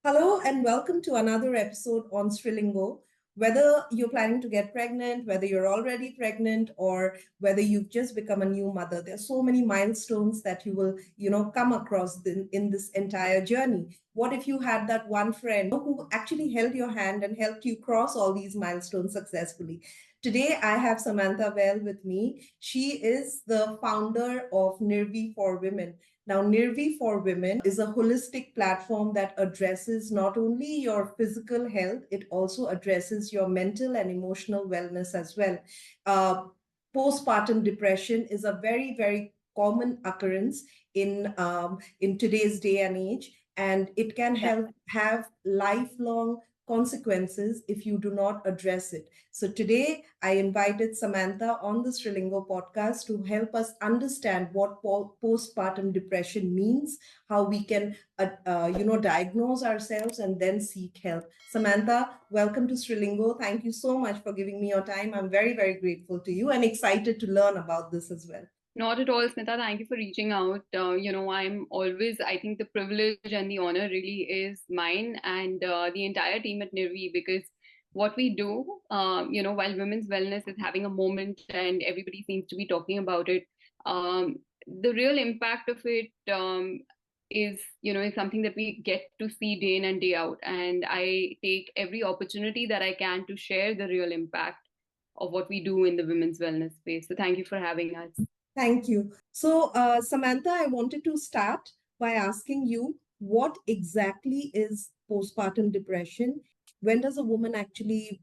Hello and welcome to another episode on Srilingo. Whether you're planning to get pregnant, whether you're already pregnant, or whether you've just become a new mother, there's so many milestones that you will, come across in this entire journey. What if you had that one friend who actually held your hand and helped you cross all these milestones successfully? Today, I have Samantha Bahl with me. She is the founder of Nirvi for Women. Now, Nirvi for Women is a holistic platform that addresses not only your physical health, it also addresses your mental and emotional wellness as well. Uh, Postpartum depression is a very, very common occurrence in today's day and age, and it can Yeah. have lifelong consequences if you do not address it. So today I invited Samantha on the Srilingo podcast to help us understand what postpartum depression means, how we can, diagnose ourselves and then seek help. Samantha, welcome to Srilingo. Thank you so much for giving me your time. I'm very, very grateful to you and excited to learn about this as well. Not at all, Smita. Thank you for reaching out. I'm always, I think the privilege and the honor really is mine and the entire team at Nirvi because what we do, while women's wellness is having a moment and everybody seems to be talking about it, the real impact of it is something that we get to see day in and day out. And I take every opportunity that I can to share the real impact of what we do in the women's wellness space. So thank you for having us. Thank you. So, Samantha, I wanted to start by asking you what exactly is postpartum depression? When does a woman actually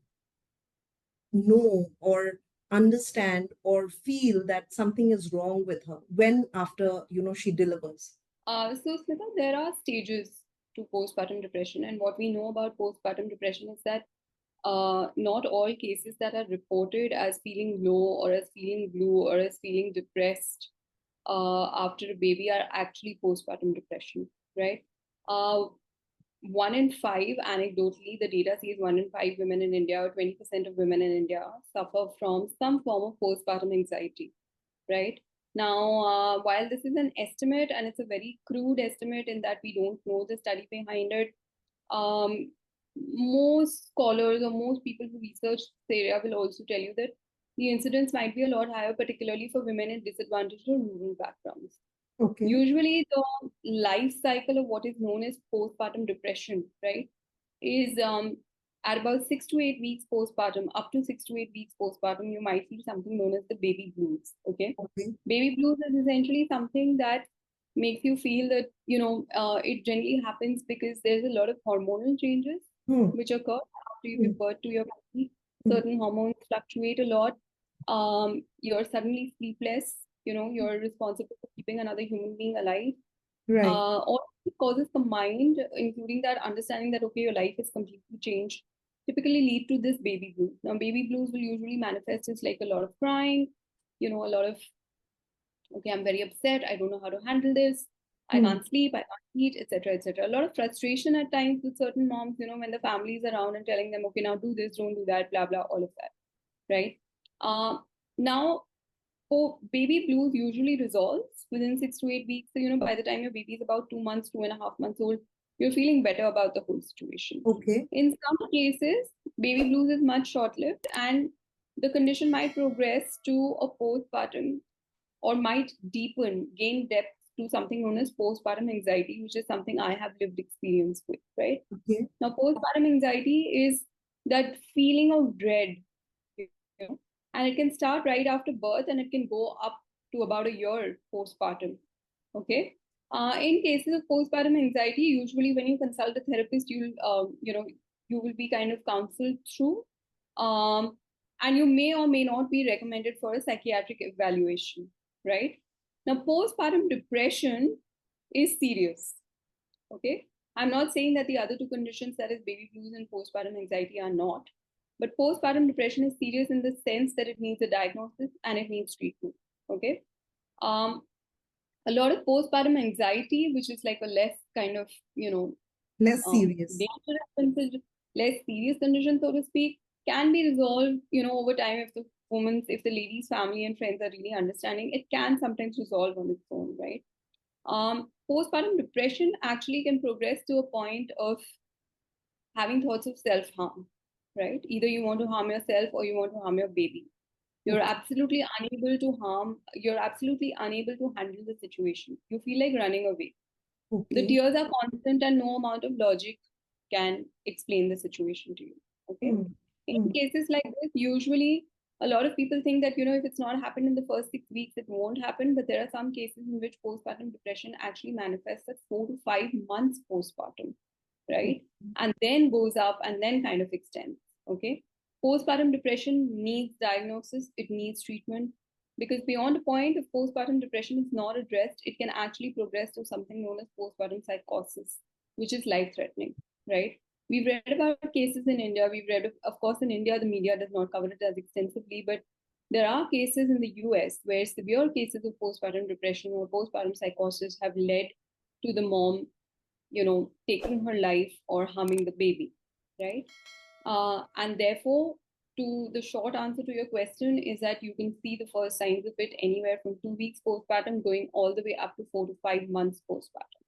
know or understand or feel that something is wrong with her? When after, she delivers? So, Smita, there are stages to postpartum depression, and what we know about postpartum depression is that not all cases that are reported as feeling low or as feeling blue or as feeling depressed after a baby are actually postpartum depression, right? Uh, 1 in 5, anecdotally, the data says 1 in 5 women in India, or 20% of women in India, suffer from some form of postpartum anxiety, right? Now, while this is an estimate and it's a very crude estimate in that we don't know the study behind it, um, most scholars or most people who research this area will also tell you that the incidence might be a lot higher, particularly for women in disadvantaged or rural backgrounds. Okay. Usually, the life cycle of what is known as postpartum depression, right, is at about 6 to 8 weeks postpartum, up to 6 to 8 weeks postpartum, you might feel something known as the baby blues. Okay, Okay. baby blues is essentially something that makes you feel that it generally happens because there's a lot of hormonal changes Hmm. which occur after you Hmm. give birth to your baby. Hmm. Certain hormones fluctuate a lot. You're suddenly sleepless. You're responsible for keeping another human being alive. Right. All it causes the mind, including that understanding that okay, your life is completely changed, typically lead to this baby blues. Now, baby blues will usually manifest as like a lot of crying, a lot of okay, I'm very upset, I don't know how to handle this, I Hmm. can't sleep, I can't eat, etc., etc. A lot of frustration at times with certain moms, when the family is around and telling them, okay, now do this, don't do that, blah blah, all of that, right? Now, baby blues usually resolves within 6 to 8 weeks. So, by the time your baby is about 2 months, 2.5 months old, you're feeling better about the whole situation. Okay. In some cases, baby blues is much short-lived and the condition might progress to a postpartum or might deepen, gain depth to something known as postpartum anxiety, which is something I have lived experience with, right? Okay. Now, postpartum anxiety is that feeling of dread, you know, and it can start right after birth and it can go up to about a year postpartum. Okay. In cases of postpartum anxiety, usually when you consult a therapist, you will be kind of counseled through, um, and you may or may not be recommended for a psychiatric evaluation, right? Now, postpartum depression is serious. Okay. I'm not saying that the other two conditions, that is baby blues and postpartum anxiety, are not. But postpartum depression is serious in the sense that it needs a diagnosis and it needs treatment. Okay. Um, a lot of postpartum anxiety, which is like a less kind of, Less serious. dangerous, less serious condition, so to speak, can be resolved, over time if the lady's family and friends are really understanding, it can sometimes resolve on its own, right? Postpartum depression actually can progress to a point of having thoughts of self-harm, right? Either you want to harm yourself or you want to harm your baby. You're Okay. absolutely unable to you're absolutely unable to handle the situation. You feel like running away. The Okay. tears are constant and no amount of logic can explain the situation to you. Okay. Hmm. In Hmm. cases like this, usually a lot of people think that, if it's not happened in the first 6 weeks, it won't happen. But there are some cases in which postpartum depression actually manifests at 4 to 5 months postpartum, right? And then goes up and then kind of extends. Okay. Postpartum depression needs diagnosis, it needs treatment, because beyond a point, if postpartum depression is not addressed, it can actually progress to something known as postpartum psychosis, which is life threatening, right? We've read about cases in India. We've read, of course, in India, the media does not cover it as extensively, but there are cases in the US where severe cases of postpartum depression or postpartum psychosis have led to the mom, taking her life or harming the baby, right? And therefore, to the short answer to your question is that you can see the first signs of it anywhere from 2 weeks postpartum going all the way up to 4 to 5 months postpartum.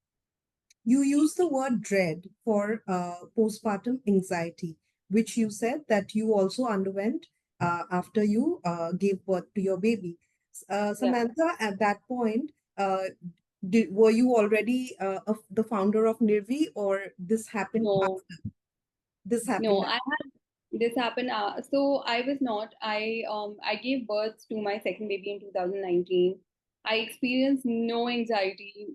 You use the word dread for postpartum anxiety, which you said that you also underwent after you gave birth to your baby. Yeah. Samantha, at that point, were you already the founder of Nirvi, or this happened No, after? This no, happened. I had this happen. So I was not. I gave birth to my second baby in 2019. I experienced no anxiety.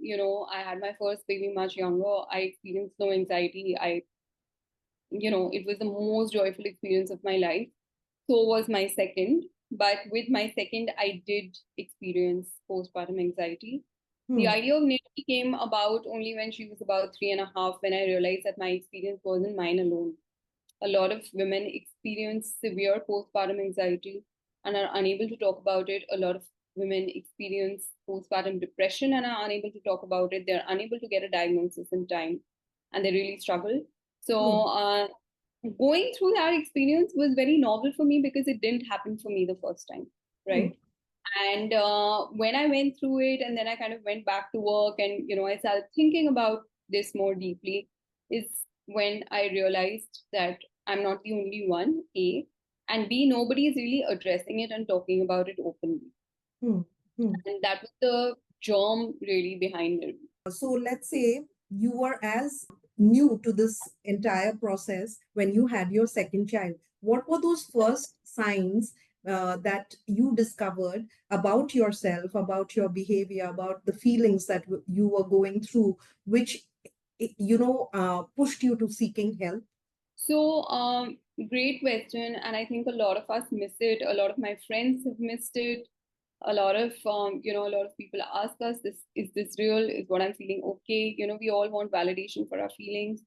I had my first baby much younger. I experienced no anxiety. It was the most joyful experience of my life. So was my second. But with my second, I did experience postpartum anxiety. The Hmm. idea of Nidhi came about only when she was about 3.5, when I realized that my experience wasn't mine alone. A lot of women experience severe postpartum anxiety and are unable to talk about it. A lot of women experience postpartum depression and are unable to talk about it. They're unable to get a diagnosis in time and they really struggle. Hmm. So, going through that experience was very novel for me because it didn't happen for me the first time, Hmm. right? And when I went through it and then I kind of went back to work and, I started thinking about this more deeply, is when I realized that I'm not the only one, A, and B, nobody is really addressing it and talking about it openly. Hmm. Hmm. And that was the germ really behind it. So let's say you were as new to this entire process when you had your second child. What were those first signs that you discovered about yourself, about your behavior, about the feelings that you were going through, which pushed you to seeking help? So, great question. And I think a lot of us miss it. A lot of my friends have missed it. A lot of people ask us, is this real? Is what I'm feeling okay? We all want validation for our feelings.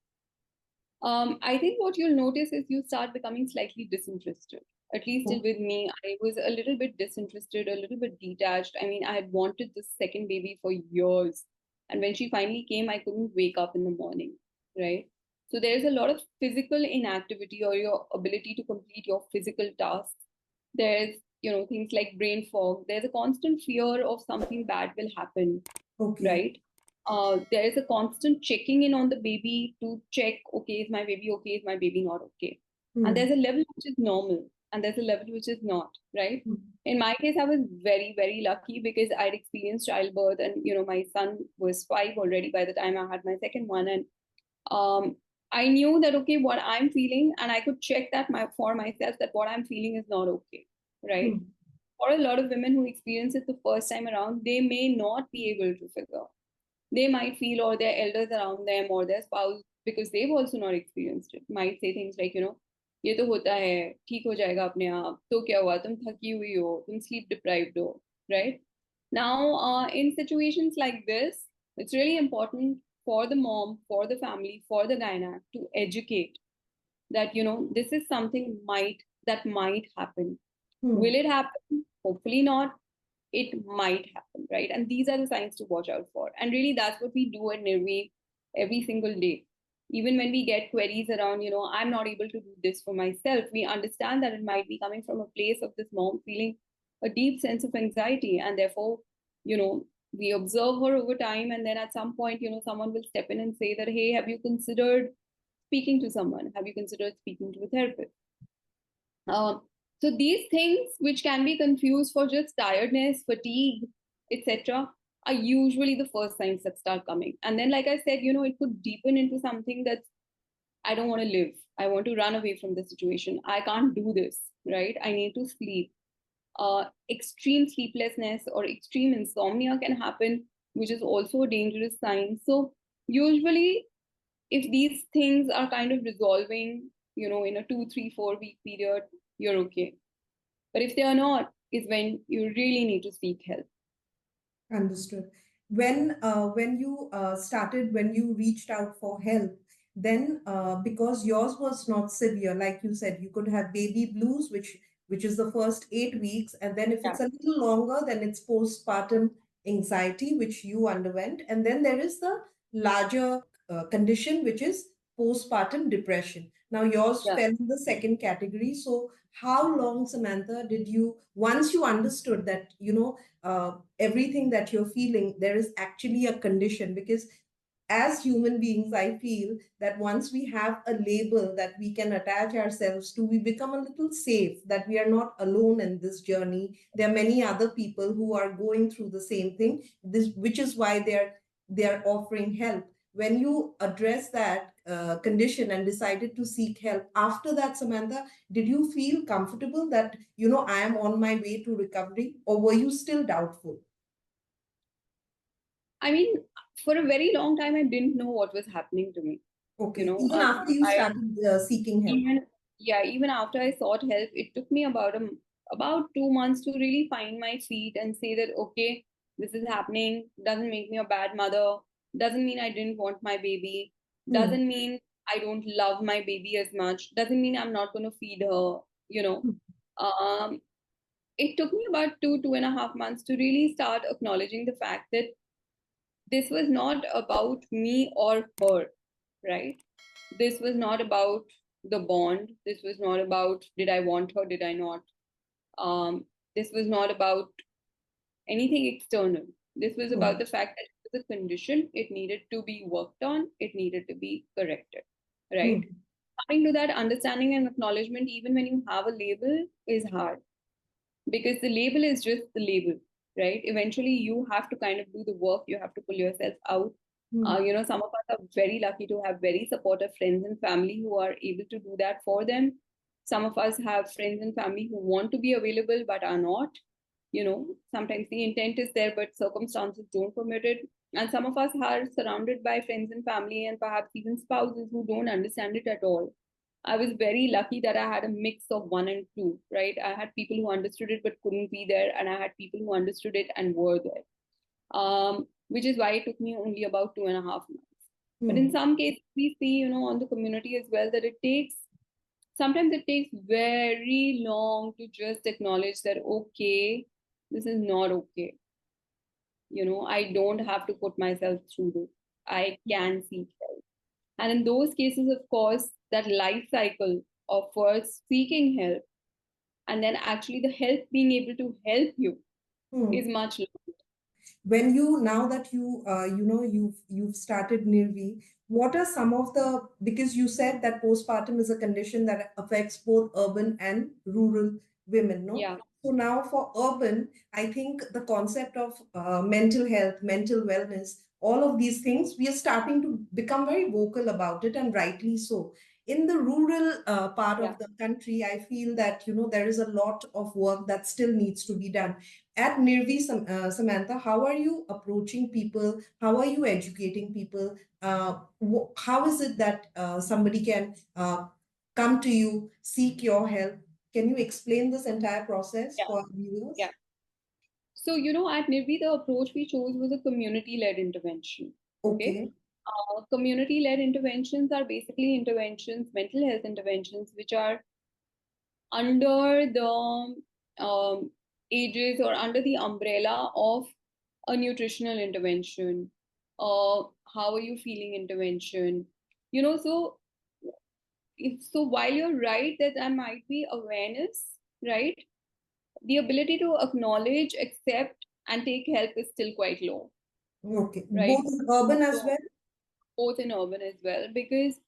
I think what you'll notice is you start becoming slightly disinterested. At least Oh. with me, I was a little bit disinterested, a little bit detached. I mean, I had wanted this second baby for years. And when she finally came, I couldn't wake up in the morning, right? So there's a lot of physical inactivity or your ability to complete your physical tasks. There's, things like brain fog. There's a constant fear of something bad will happen, Okay. right? There is a constant checking in on the baby to check, okay, is my baby okay? Is my baby not okay? And Hmm. there's a level which is normal and there's a level which is not, right? Hmm. In my case, I was very, very lucky because I'd experienced childbirth and, my son was 5 already by the time I had my second one. And um, I knew that, okay, what I'm feeling, and I could check that for myself that what I'm feeling is not okay, right? Hmm. For a lot of women who experience it the first time around, they may not be able to figure. They might feel, or their elders around them or their spouse, because they've also not experienced it, might say things like, ये तो होता है, ठीक हो जाएगा अपने आप, तो क्या हुआ, तुम थकी हुई हो, तुम sleep deprived हो, right? Now, in situations like this, it's really important for the mom, for the family, for the gynac to educate that, this is something that might happen. Hmm. Will it happen? Hopefully not. It might happen, right? And these are the signs to watch out for. And really, that's what we do at Nirvi every single day. Even when we get queries around, I'm not able to do this for myself, we understand that it might be coming from a place of this mom feeling a deep sense of anxiety. And therefore, you know, we observe her over time. And then at some point, someone will step in and say that, hey, have you considered speaking to someone? Have you considered speaking to a therapist? So these things, which can be confused for just tiredness, fatigue, etc., are usually the first signs that start coming. And then, like I said, it could deepen into something that's, I don't want to live. I want to run away from the situation. I can't do this, right? I need to sleep. Extreme sleeplessness or extreme insomnia can happen, which is also a dangerous sign. So usually, if these things are kind of resolving, in a 2, 3, 4 week period, you're okay. But if they are not, is when you really need to seek help. Understood. When you started, when you reached out for help, then because yours was not severe, like you said, you could have baby blues, which is the first 8 weeks, and then if Yeah, it's a little longer, then it's postpartum anxiety, which you underwent, and then there is the larger condition, which is postpartum depression. Now yours yeah. fell in the second category. So how long, Samantha, did you, once you understood that, everything that you're feeling, there is actually a condition? Because as human beings, I feel that once we have a label that we can attach ourselves to, we become a little safe that we are not alone in this journey. There are many other people who are going through the same thing, this, which is why they're offering help. When you address that condition and decided to seek help, after that, Samantha, did you feel comfortable that, I am on my way to recovery, or were you still doubtful? I mean, for a very long time, I didn't know what was happening to me. Okay, even after you I started seeking help. even Yeah, even after I sought help, it took me about 2 months to really find my feet and say that, okay, this is happening. Doesn't make me a bad mother. Doesn't mean I didn't want my baby. Hmm. Doesn't mean I don't love my baby as much. Doesn't mean I'm not going to feed her. You know, Hmm. um, it took me about 2.5 months to really start acknowledging the fact that this was not about me or her, right? This was not about the bond. This was not about, did I want her, did I not? This was not about anything external. This was Hmm. about the fact that it was a condition, it needed to be worked on, it needed to be corrected, right? Hmm. Coming to that understanding and acknowledgement, even when you have a label, is hard, because the label is just the label, right? Eventually you have to kind of do the work, you have to pull yourself out. Hmm. Some of us are very lucky to have very supportive friends and family who are able to do that for them. Some of us have friends and family who want to be available but are not. Sometimes the intent is there but circumstances don't permit it. And some of us are surrounded by friends and family and perhaps even spouses who don't understand it at all. I was very lucky that I had a mix of one and two, right? I had people who understood it but couldn't be there, and I had people who understood it and were there. Which is why it took me only about 2.5 months. But in Hmm. some cases, we see, on the community as well, that sometimes it takes very long to just acknowledge that, okay, this is not okay. I don't have to put myself through this. I can seek help. And in those cases, of course, that life cycle of first seeking help and then actually the help being able to help you is Hmm. much longer. When you, now that you've started Nirvi, what are some of the, because you said that postpartum is a condition that affects both urban and rural women, no? Yeah, So now for urban, I think the concept of mental health, mental wellness, all of these things, we are starting to become very vocal about it, and rightly so. In the rural part yeah, of the country, I feel that, there is a lot of work that still needs to be done. At Nirvi, Samantha, how are you approaching people? How are you educating people? How is it that somebody can come to you, seek your help? Can you explain this entire process yeah, for viewers? yeah. So, at Nirvi, the approach we chose was a community-led intervention. Okay. Okay. Community-led interventions are basically interventions, mental health interventions, which are under the aegis or under the umbrella of a nutritional intervention, how are you feeling intervention. So while you're right that there might be awareness, right, the ability to acknowledge, accept, and take help is still quite low, Okay. right? Both in urban as So well? both in urban as well, because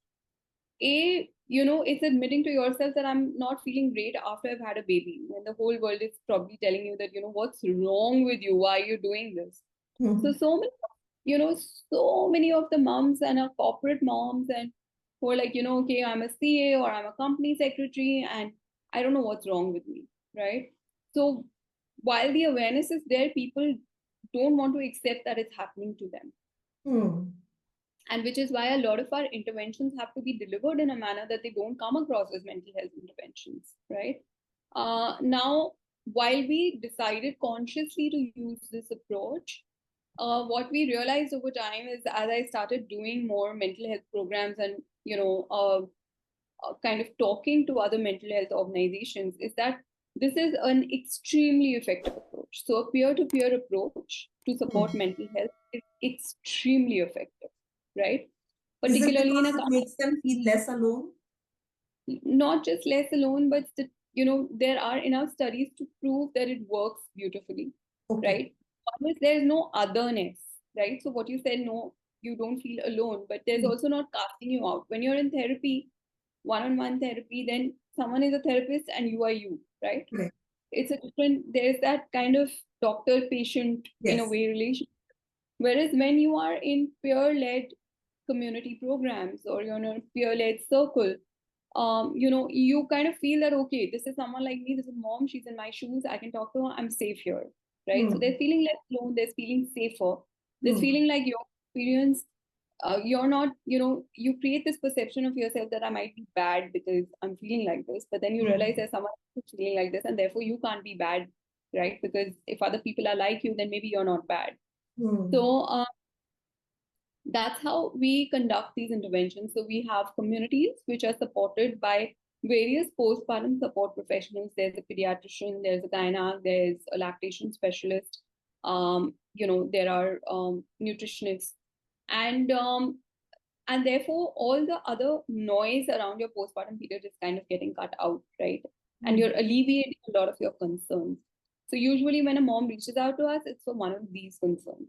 it's admitting to yourself that I'm not feeling great after I've had a baby. And the whole world is probably telling you that, what's wrong with you? Why are you doing this? So, Hmm. so many of the moms and our corporate moms and who are like, okay, I'm a CA or I'm a company secretary and I don't know what's wrong with me, right? So while the awareness is there, people don't want to accept that it's happening to them. Hmm. And which is why a lot of our interventions have to be delivered in a manner that they don't come across as mental health interventions, right? Now, while we decided consciously to use this approach, what we realized over time is as I started doing more mental health programs and kind of talking to other mental health organizations, is that this is an extremely effective approach. So a peer-to-peer approach to support Hmm. mental health is extremely effective, right? Is it Particularly in because a it makes them feel less alone? not just less alone, but there are enough studies to prove that it works beautifully, Okay. right? One is there's no otherness, right? So what you said, no, you don't feel alone, but there's Hmm. also not casting you out. When you're in therapy, one-on-one therapy, then someone is a therapist and you are you, right? Right. It's a different, there's that kind of doctor-patient in a Yes. way relation. Whereas when you are in peer-led community programs or peer-led circle, you kind of feel that, okay, this is someone like me, this is mom, she's in my shoes, I can talk to her, I'm safe here, right? So Hmm. they're feeling less alone, they're feeling safer, they're Hmm. feeling like your experience, you're not, you create this perception of yourself that I might be bad because I'm feeling like this, but then you realize Hmm. there's someone who's feeling like this, and therefore you can't be bad, right? Because if other people are like you, then maybe you're not bad. Hmm. So that's how we conduct these interventions. So we have communities which are supported by various postpartum support professionals. There's a pediatrician, there's a gynec, there's a lactation specialist, there are nutritionists, and therefore all the other noise around your postpartum period is kind of getting cut out, right? And Hmm. you're alleviating a lot of your concerns. So usually when a mom reaches out to us, it's for one of these concerns,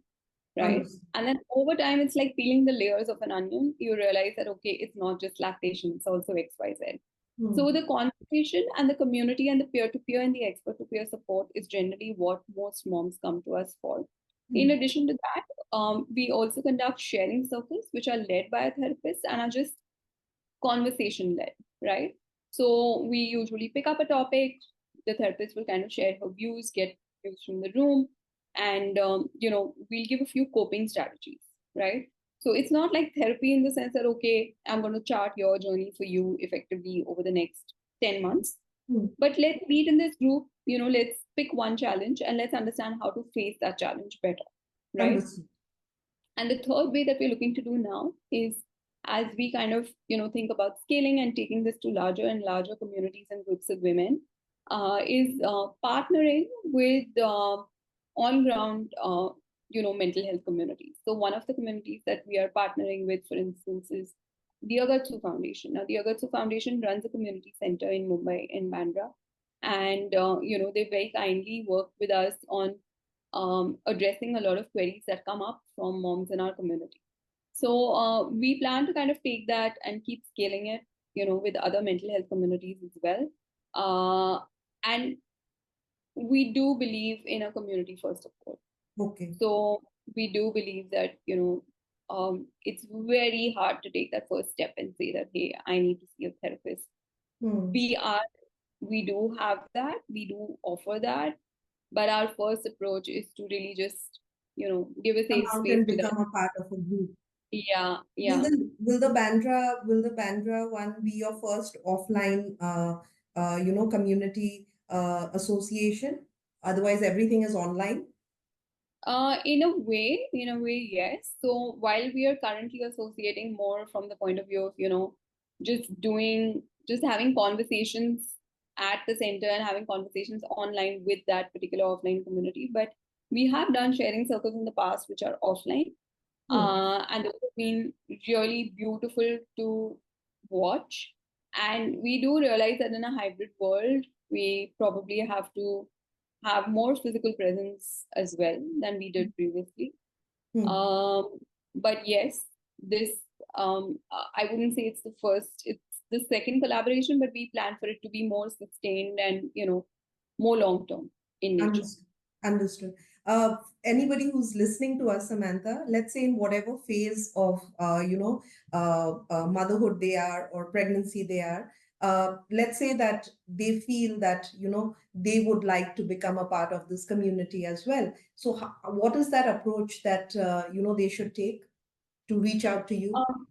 right? Understood. And then over time, it's like peeling the layers of an onion. You realize that, okay, it's not just lactation, it's also XYZ. Hmm. So the conversation and the community and the peer-to-peer and the expert-to-peer support is generally what most moms come to us for. In Hmm. addition to that, we also conduct sharing circles, which are led by a therapist and are just conversation led, right? So we usually pick up a topic, the therapist will kind of share her views, get views from the room, and we'll give a few coping strategies, right? So it's not like therapy in the sense that, okay, I'm going to chart your journey for you effectively over the next 10 months, Hmm. but let's meet in this group, let's pick one challenge and let's understand how to face that challenge better, right? Understood. And the third way that we're looking to do now is, as we kind of think about scaling and taking this to larger and larger communities and groups of women, is partnering with on ground mental health communities. So one of the communities that we are partnering with, for instance, is the Agatsu Foundation. Now the Agatsu Foundation runs a community center in Mumbai, in Bandra, and they very kindly work with us on addressing a lot of queries that come up from moms in our community. So we plan to kind of take that and keep scaling it, with other mental health communities as well. And we do believe in a community first approach. Okay. So we do believe that, it's very hard to take that first step and say that, hey, I need to see a therapist. Hmm. We are, we do have that, we do offer that, but our first approach is to really just, give a Come safe out space and to them. become a part of a group. Yeah, Will yeah. the Bandra one be your first offline community association? Otherwise, everything is online. In a way, yes. So while we are currently associating more from the point of view of, just having conversations at the center and having conversations online with that particular offline community, but we have done sharing circles in the past which are offline. Hmm. And those have been really beautiful to watch. And we do realize that in a hybrid world, we probably have to have more physical presence as well than we did previously. Hmm. Um, but yes, this I wouldn't say it's the first, it's the second collaboration, but we plan for it to be more sustained and, more long term in nature. Understood. Understood. Anybody who's listening to us, Samantha, let's say in whatever phase of motherhood they are or pregnancy they are, let's say that they feel that they would like to become a part of this community as well. So, what is that approach that they should take to reach out to you? Um,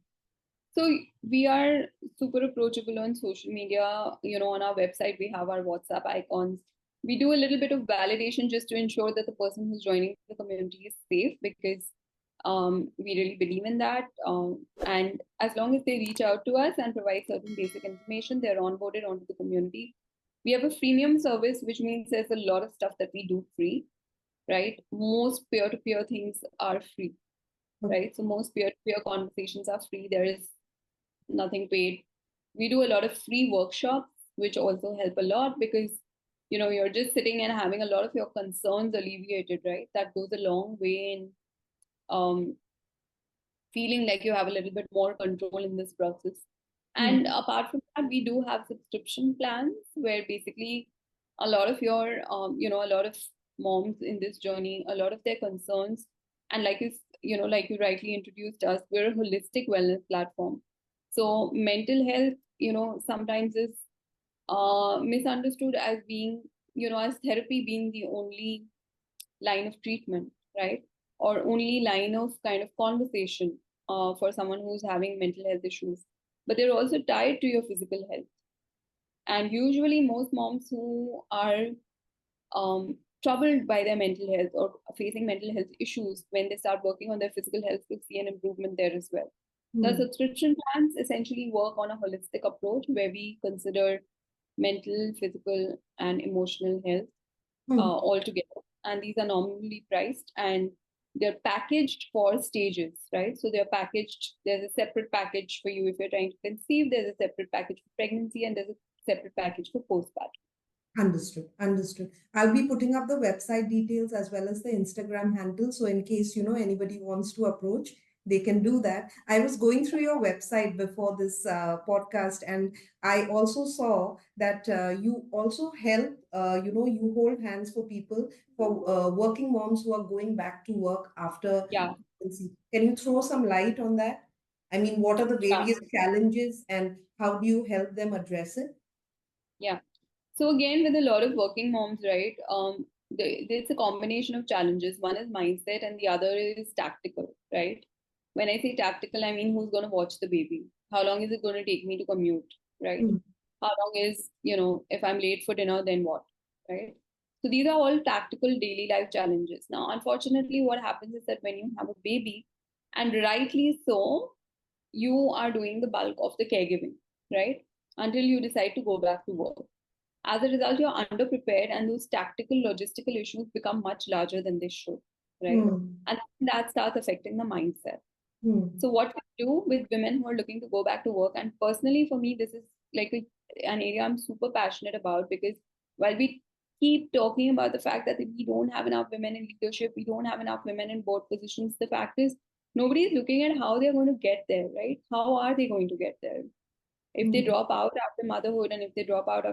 So we are super approachable on social media. On our website, we have our WhatsApp icons. We do a little bit of validation just to ensure that the person who's joining the community is safe because we really believe in that. And as long as they reach out to us and provide certain basic information, they're onboarded onto the community. We have a freemium service, which means there's a lot of stuff that we do free, right? Most peer-to-peer things are free, Okay. right? So most peer-to-peer conversations are free. There is nothing paid. We do a lot of free workshops, which also help a lot because you're just sitting and having a lot of your concerns alleviated, right? That goes a long way in um, feeling like you have a little bit more control in this process. And Hmm. apart from that, we do have subscription plans where basically a lot of your, a lot of moms in this journey, a lot of their concerns, and like you rightly introduced us, we're a holistic wellness platform. So mental health, sometimes is misunderstood as being, as therapy being the only line of treatment, right? Or only line of kind of conversation for someone who's having mental health issues. But they're also tied to your physical health. And usually, most moms who are troubled by their mental health or facing mental health issues, when they start working on their physical health, will see an improvement there as well. The Hmm. subscription plans essentially work on a holistic approach where we consider mental, physical, and emotional health Hmm. altogether. And these are normally priced and they're packaged for stages, right? So they're packaged, there's a separate package for you if you're trying to conceive, there's a separate package for pregnancy, and there's a separate package for postpartum. Understood. Understood. I'll be putting up the website details as well as the Instagram handle. So in case, anybody wants to approach, they can do that. I was going through your website before this podcast, and I also saw that you also help, you hold hands for people, for working moms who are going back to work after Yeah, pregnancy. Can you throw some light on that? I mean, what are the yeah, various challenges and how do you help them address it? yeah. So again, with a lot of working moms, right? It's a combination of challenges. One is mindset, and the other is tactical, right? When I say tactical, I mean who's going to watch the baby? How long is it going to take me to commute, right? Hmm. How long is, if I'm late for dinner, then what, right? So these are all tactical daily life challenges. Now, unfortunately, what happens is that when you have a baby, and rightly so, you are doing the bulk of the caregiving, right? Until you decide to go back to work. As a result, you're underprepared, and those tactical logistical issues become much larger than they should, right? Hmm. And that starts affecting the mindset. Hmm. So, what we do with women who are looking to go back to work, and personally for me, this is like an area I'm super passionate about because while we keep talking about the fact that we don't have enough women in leadership, we don't have enough women in board positions, the fact is nobody is looking at how they're going to get there, right? How are they going to get there? If they Hmm. drop out after motherhood and if they drop out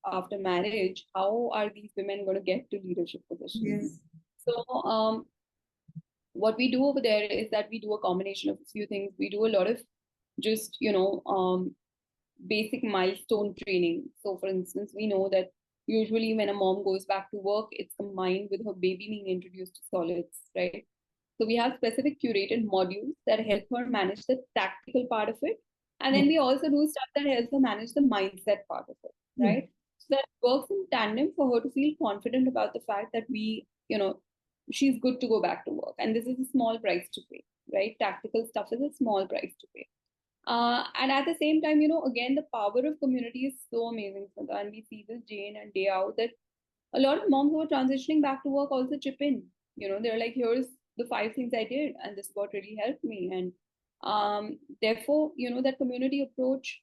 after marriage, how are these women going to get to leadership positions? Yes. So, what we do over there is that we do a combination of a few things. We do a lot of just, basic milestone training. So, for instance, we know that usually when a mom goes back to work, it's combined with her baby being introduced to solids, right? So, we have specific curated modules that help her manage the tactical part of it. And then Okay. we also do stuff that helps her manage the mindset part of it, Hmm. right? So that works in tandem for her to feel confident about the fact that she's good to go back to work. And this is a small price to pay, right? Tactical stuff is a small price to pay. And at the same time, again, the power of community is so amazing, Sudha, and we see this day in and day out that a lot of moms who are transitioning back to work also chip in. They're like, here's the 5 things I did, and this is what really helped me. And therefore, that community approach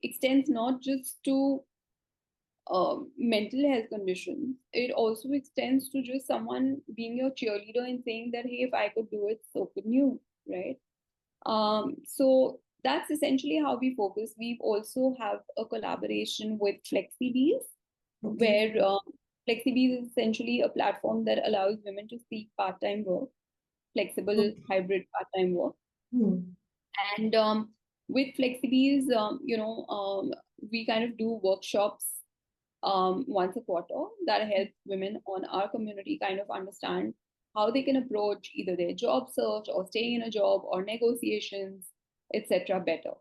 extends not just to mental health conditions, it also extends to just someone being your cheerleader and saying that, hey, if I could do it, so could you, right? So that's essentially how we focus. We also have a collaboration with FlexiBees, Okay. where FlexiBees is essentially a platform that allows women to seek part-time work, flexible Okay. hybrid part-time work. Hmm. And with FlexiBees, we kind of do workshops once a quarter that help women on our community kind of understand how they can approach either their job search or staying in a job or negotiations, etc. better.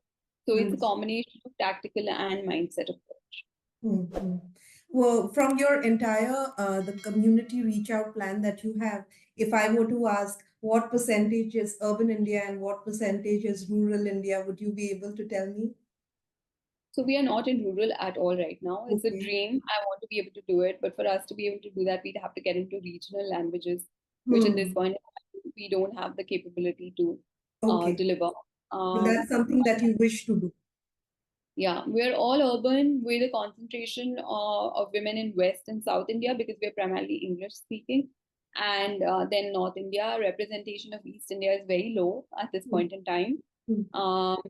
So it's a Understood. combination of tactical and mindset approach. Hmm. Well, from your entire the community reach out plan that you have, if I were to ask what percentage is urban India and what percentage is rural India, would you be able to tell me? So we are not in rural at all right now. It's a Okay. dream. I want to be able to do it, but for us to be able to do that, we'd have to get into regional languages, which at this Hmm. point in time, we don't have the capability to Okay. deliver. But that's something that you wish to do. Yeah, we're all urban with a concentration of women in West and South India because we're primarily English speaking. And then North India, representation of East India is very low at this Hmm. point in time. Hmm. Um,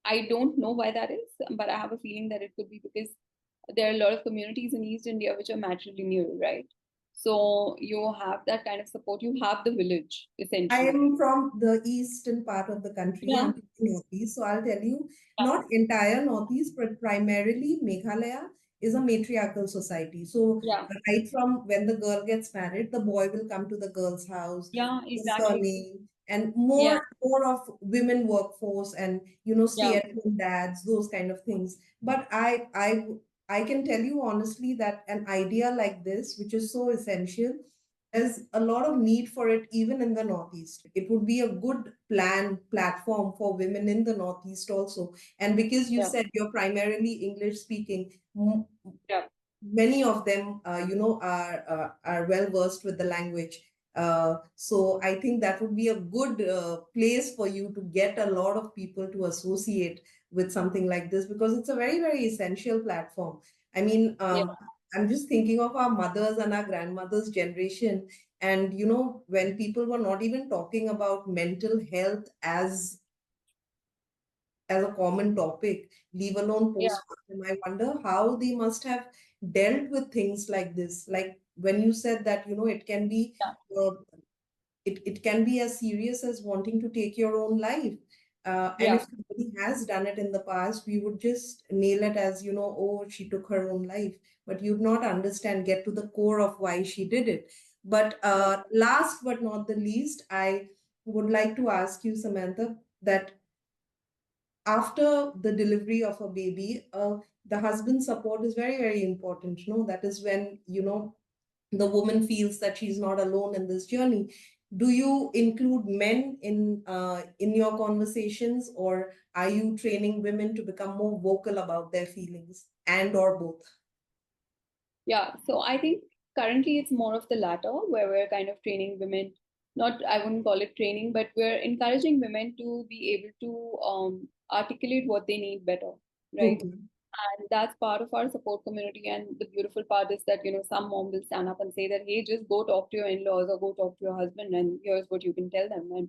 I don't know why that is, but I have a feeling that it could be because there are a lot of communities in East India which are matrilineal, right? So you have that kind of support. You have the village, I essentially. am from the eastern part of the country. Yeah, I'm from the Northeast. So I'll tell you, yeah, not entire Northeast, but primarily Meghalaya is a matriarchal society. So yeah, right from when the girl gets married, the boy will come to the girl's house, yeah, the exactly. surname, and Yeah, more of women workforce and stay yeah, at home dads, those kind of things. But I can tell you honestly that an idea like this, which is so essential, there's a lot of need for it even in the Northeast. It would be a good platform for women in the Northeast also. And because you yeah, said you're primarily English speaking, yeah. many of them, are well versed with the language. So I think that would be a good place for you to get a lot of people to associate with something like this because it's a very, very essential platform. I mean, Yeah, I'm just thinking of our mothers and our grandmothers' generation. And, when people were not even talking about mental health as a common topic, leave alone yeah, postpartum. I wonder how they must have dealt with things like this. Like when you said that, yeah, uh, it can be as serious as wanting to take your own life. And yeah, if somebody has done it in the past, we would just nail it as, oh, she took her own life. But you'd not understand, get to the core of why she did it. But yeah, last but not the least, I would like to ask you, Samantha, that after the delivery of a baby, the husband's support is very, very important. That is when, the woman feels that she's not alone in this journey. Do you include men in your conversations, or are you training women to become more vocal about their feelings and or both? yeah. So I think currently it's more of the latter, where we're kind of training women. Not, I wouldn't call it training, but we're encouraging women to be able to articulate what they need better, right? Okay. And that's part of our support community. And the beautiful part is that, some mom will stand up and say that, hey, just go talk to your in-laws or go talk to your husband, and here's what you can tell them. And,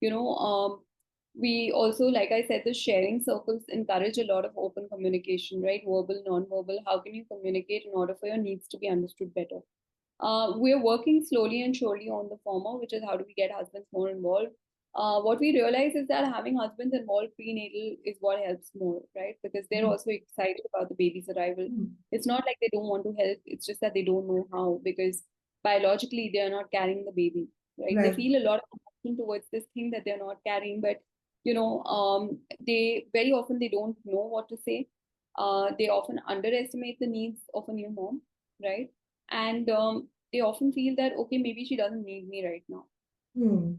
you know, um, we also, like I said, the sharing circles encourage a lot of open communication, right? Verbal, non-verbal. How can you communicate in order for your needs to be understood better? We're working slowly and surely on the former, which is how do we get husbands more involved. What we realize is that having husbands involved prenatal is what helps more, right? Because they're also excited about the baby's arrival. Mhm. It's not like they don't want to help, it's just that they don't know how because biologically they are not carrying the baby, right? They Right. feel a lot of emotion towards this thing that they're not carrying, but they very often they don't know what to say. They often underestimate the needs of a new mom, right? And they often feel that okay, maybe she doesn't need me right now. Hmm.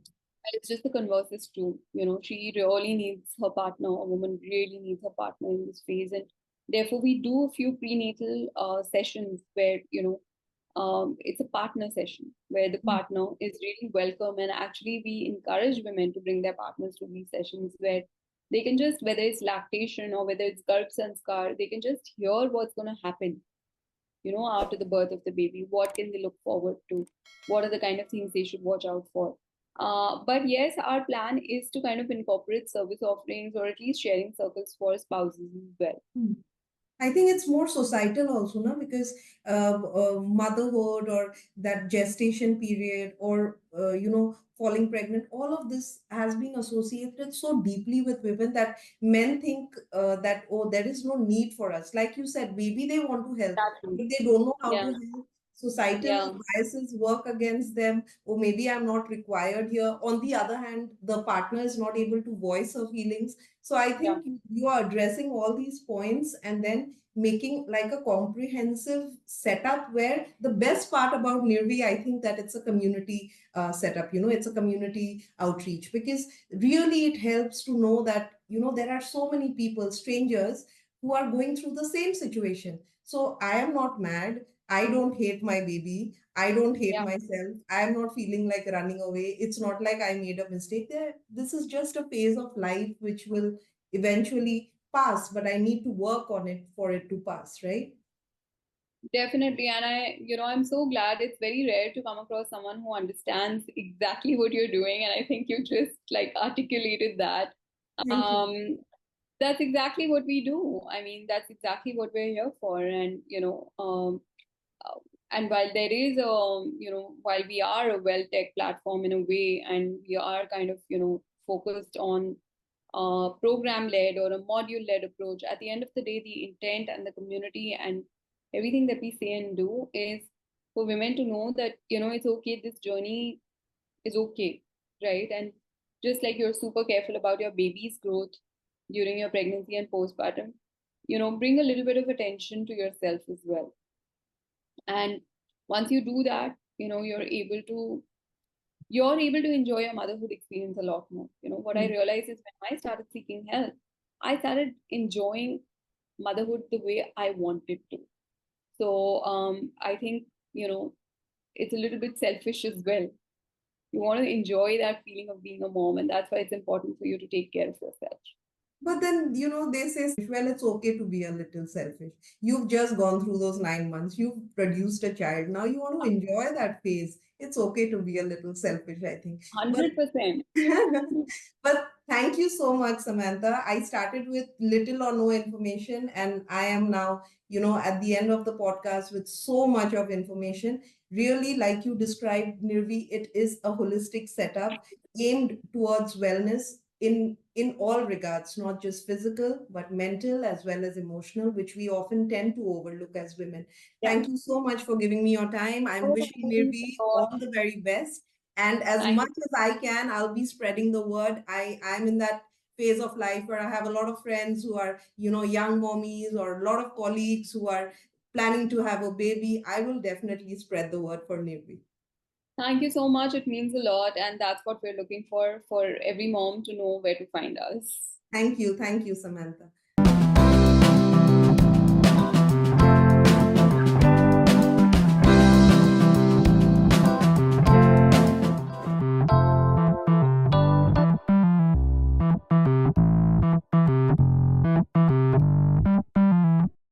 And it's just the converse is true. She really needs her partner. A woman really needs her partner in this phase, and therefore we do a few prenatal sessions where it's a partner session where the partner is really welcome, and actually we encourage women to bring their partners to these sessions where they can just, whether it's lactation or whether it's garb sanskar, they can just hear what's going to happen after the birth of the baby. What can they look forward to? What are the kind of things they should watch out for? But yes, our plan is to kind of incorporate service offerings or at least sharing circles for spouses as well. I think it's more societal also, no? Because motherhood or that gestation period or, falling pregnant, all of this has been associated so deeply with women that men think that, oh, there is no need for us. Like you said, maybe they want to help, Exactly. but they don't know how to Yeah. help. Societal Yeah. biases work against them, or maybe I'm not required here. On the other hand, the partner is not able to voice her feelings. So I Yeah. think you are addressing all these points and then making like a comprehensive setup where the best part about Nirvi, I think that it's a community setup, it's a community outreach because really it helps to know that, there are so many people, strangers who are going through the same situation. So I am not mad. I don't hate my baby. I don't hate Yeah. myself. I am not feeling like running away. It's not like I made a mistake there. This is just a phase of life which will eventually pass, but I need to work on it for it to pass, right? Definitely. And I'm so glad. It's very rare to come across someone who understands exactly what you're doing. And I think you just like articulated that. Thank you. Um, that's exactly what we do. I mean, that's exactly what we're here for. And, uh, and while there is while we are a well tech platform in a way, and we are kind of, focused on program led or a module led approach, at the end of the day, the intent and the community and everything that we say and do is for women to know that, it's okay, this journey is okay, right? And just like you're super careful about your baby's growth during your pregnancy and postpartum, bring a little bit of attention to yourself as well. And once you do that, you're able to enjoy your motherhood experience a lot more. What I Mm. realized is when I started seeking help, I started enjoying motherhood the way I wanted to. So I think, it's a little bit selfish as well. You want to enjoy that feeling of being a mom, and that's why it's important for you to take care of yourself. But then, they say, well, it's okay to be a little selfish. You've just gone through those 9 months. You've produced a child. Now you want to enjoy that phase. It's okay to be a little selfish, I think. But 100%. but thank you so much, Samantha. I started with little or no information, and I am now, at the end of the podcast with so much of information. Really, like you described, Nirvi, it is a holistic setup aimed towards wellness in all regards, not just physical, but mental as well as emotional, which we often tend to overlook as women. Yeah. Thank you so much for giving me your time. I'm Oh, wishing thanks Nirvi a lot. all the very best. And as Thank much you. as I can, I'll be spreading the word. I'm in that phase of life where I have a lot of friends who are, young mommies or a lot of colleagues who are planning to have a baby. I will definitely spread the word for Nirvi. Thank you so much. It means a lot, and that's what we're looking for every mom to know where to find us. Thank you. Thank you, Samantha.